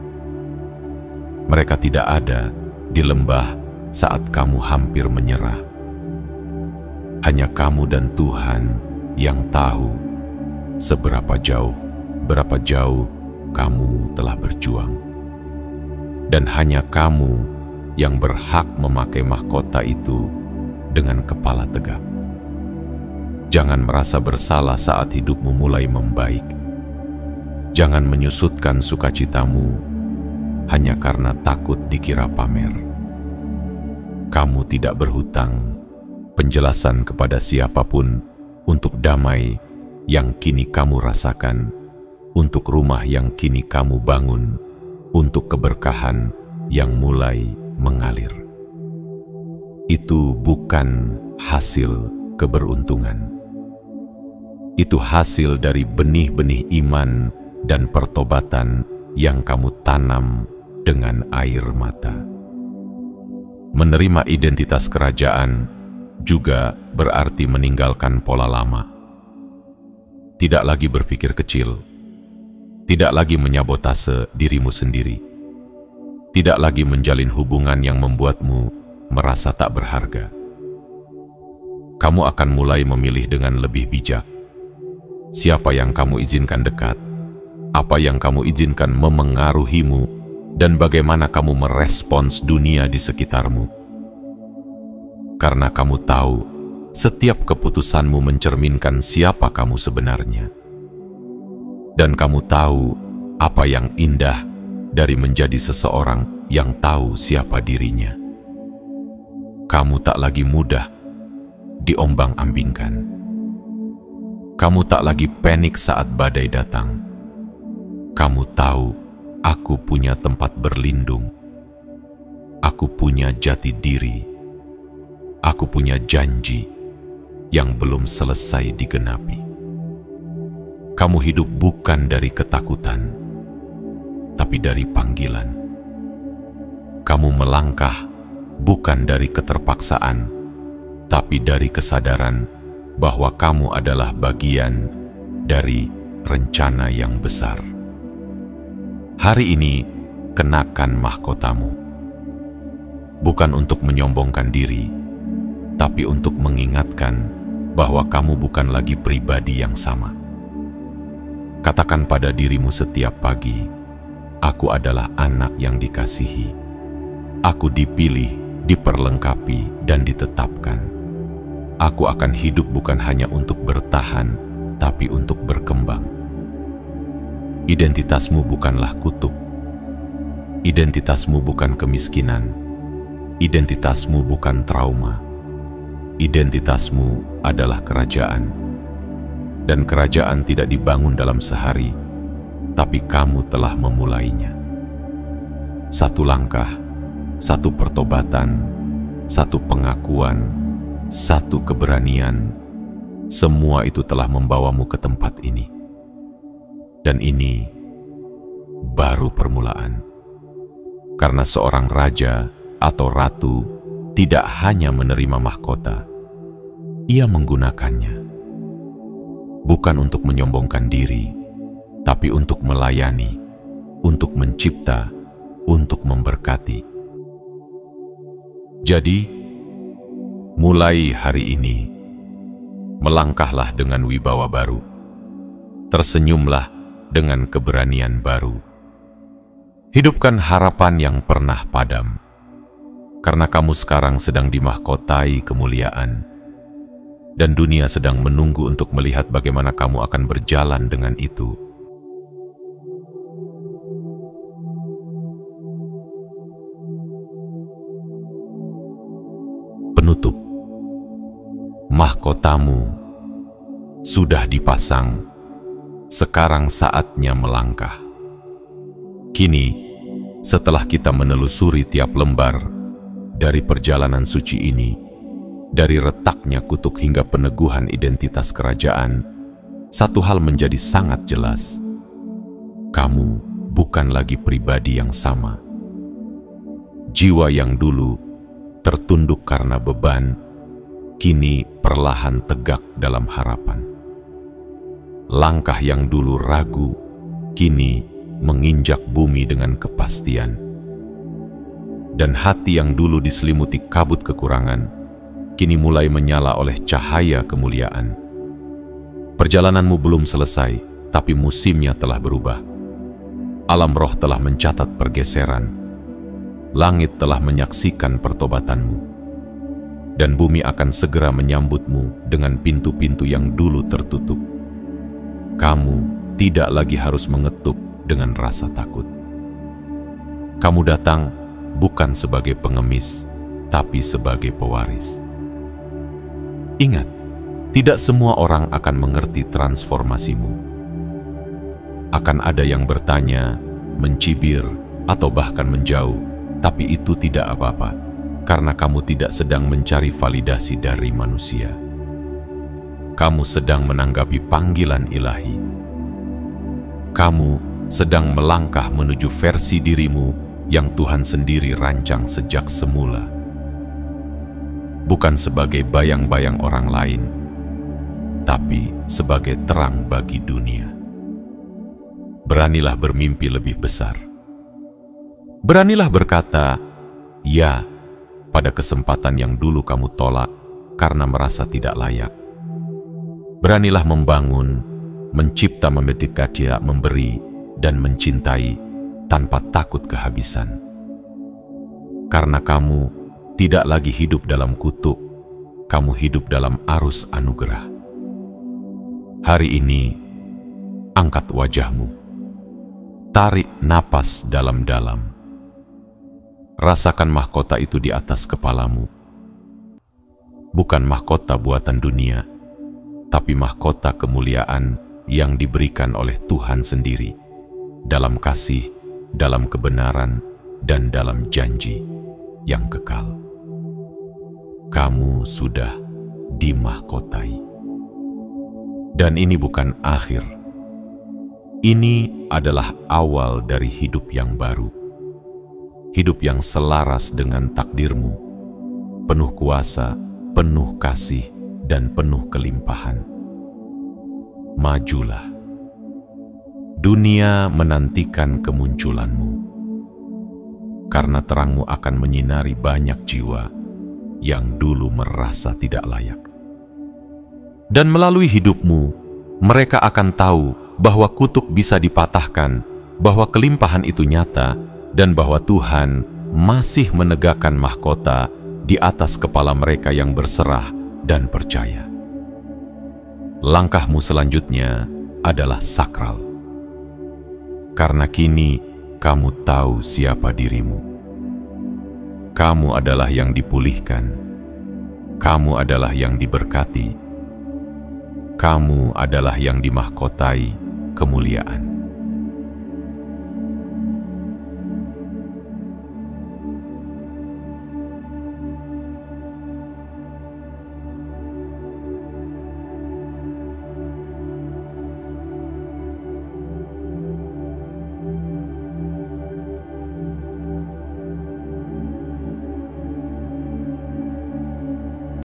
Mereka tidak ada di lembah saat kamu hampir menyerah. Hanya kamu dan Tuhan yang tahu berapa jauh kamu telah berjuang. Dan hanya kamu yang berhak memakai mahkota itu dengan kepala tegak. Jangan merasa bersalah saat hidupmu mulai membaik. Jangan menyusutkan sukacitamu hanya karena takut dikira pamer. Kamu tidak berhutang penjelasan kepada siapapun untuk damai yang kini kamu rasakan, untuk rumah yang kini kamu bangun, untuk keberkahan yang mulai mengalir. Itu bukan hasil keberuntungan. Itu hasil dari benih-benih iman dan pertobatan yang kamu tanam dengan air mata. Menerima identitas kerajaan juga berarti meninggalkan pola lama. Tidak lagi berpikir kecil, tidak lagi menyabotase dirimu sendiri, tidak lagi menjalin hubungan yang membuatmu merasa tak berharga. Kamu akan mulai memilih dengan lebih bijak. Siapa yang kamu izinkan dekat, apa yang kamu izinkan memengaruhimu, dan bagaimana kamu merespons dunia di sekitarmu. Karena kamu tahu, setiap keputusanmu mencerminkan siapa kamu sebenarnya. Dan kamu tahu apa yang indah dari menjadi seseorang yang tahu siapa dirinya. Kamu tak lagi mudah diombang-ambingkan. Kamu tak lagi panik saat badai datang. Kamu tahu, aku punya tempat berlindung. Aku punya jati diri. Aku punya janji yang belum selesai digenapi. Kamu hidup bukan dari ketakutan, tapi dari panggilan. Kamu melangkah bukan dari keterpaksaan, tapi dari kesadaran bahwa kamu adalah bagian dari rencana yang besar. Hari ini, kenakan mahkotamu. Bukan untuk menyombongkan diri, tapi untuk mengingatkan bahwa kamu bukan lagi pribadi yang sama. Katakan pada dirimu setiap pagi, aku adalah anak yang dikasihi. Aku dipilih, diperlengkapi, dan ditetapkan. Aku akan hidup bukan hanya untuk bertahan, tapi untuk berkembang. Identitasmu bukanlah kutuk. Identitasmu bukan kemiskinan. Identitasmu bukan trauma. Identitasmu adalah kerajaan. Dan kerajaan tidak dibangun dalam sehari, tapi kamu telah memulainya. Satu langkah, satu pertobatan, satu pengakuan, satu keberanian, semua itu telah membawamu ke tempat ini. Dan ini baru permulaan. Karena seorang raja atau ratu tidak hanya menerima mahkota, Ia menggunakannya bukan untuk menyombongkan diri, tapi untuk melayani, untuk mencipta, untuk memberkati. Jadi, mulai hari ini, melangkahlah dengan wibawa baru, tersenyumlah dengan keberanian baru. Hidupkan harapan yang pernah padam, karena kamu sekarang sedang dimahkotai kemuliaan, dan dunia sedang menunggu untuk melihat bagaimana kamu akan berjalan dengan itu. Penutup. Mahkotamu sudah dipasang, sekarang saatnya melangkah. Kini, setelah kita menelusuri tiap lembar dari perjalanan suci ini, dari retaknya kutuk hingga peneguhan identitas kerajaan, satu hal menjadi sangat jelas. Kamu bukan lagi pribadi yang sama. Jiwa yang dulu tertunduk karena beban, kini perlahan tegak dalam harapan. Langkah yang dulu ragu, kini menginjak bumi dengan kepastian. Dan hati yang dulu diselimuti kabut kekurangan, kini mulai menyala oleh cahaya kemuliaan. Perjalananmu belum selesai, tapi musimnya telah berubah. Alam roh telah mencatat pergeseran. Langit telah menyaksikan pertobatanmu. Dan bumi akan segera menyambutmu dengan pintu-pintu yang dulu tertutup. Kamu tidak lagi harus mengetuk dengan rasa takut. Kamu datang bukan sebagai pengemis, tapi sebagai pewaris. Ingat, tidak semua orang akan mengerti transformasimu. Akan ada yang bertanya, mencibir, atau bahkan menjauh, tapi itu tidak apa-apa, karena kamu tidak sedang mencari validasi dari manusia. Kamu sedang menanggapi panggilan ilahi. Kamu sedang melangkah menuju versi dirimu yang Tuhan sendiri rancang sejak semula. Bukan sebagai bayang-bayang orang lain, tapi sebagai terang bagi dunia. Beranilah bermimpi lebih besar. Beranilah berkata, ya, pada kesempatan yang dulu kamu tolak karena merasa tidak layak. Beranilah membangun, mencipta, memedikasi, memberi, dan mencintai tanpa takut kehabisan. Karena kamu tidak lagi hidup dalam kutuk, kamu hidup dalam arus anugerah. Hari ini, angkat wajahmu. Tarik napas dalam-dalam. Rasakan mahkota itu di atas kepalamu. Bukan mahkota buatan dunia, tapi mahkota kemuliaan yang diberikan oleh Tuhan sendiri, dalam kasih, dalam kebenaran, dan dalam janji yang kekal. Kamu sudah dimahkotai. Dan ini bukan akhir. Ini adalah awal dari hidup yang baru. Hidup yang selaras dengan takdirmu, penuh kuasa, penuh kasih, dan penuh kelimpahan. Majulah. Dunia menantikan kemunculanmu, karena terangmu akan menyinari banyak jiwa yang dulu merasa tidak layak. Dan melalui hidupmu, mereka akan tahu bahwa kutuk bisa dipatahkan, bahwa kelimpahan itu nyata, dan bahwa Tuhan masih menegakkan mahkota di atas kepala mereka yang berserah dan percaya. Langkahmu selanjutnya adalah sakral. Karena kini kamu tahu siapa dirimu. Kamu adalah yang dipulihkan. Kamu adalah yang diberkati. Kamu adalah yang dimahkotai kemuliaan.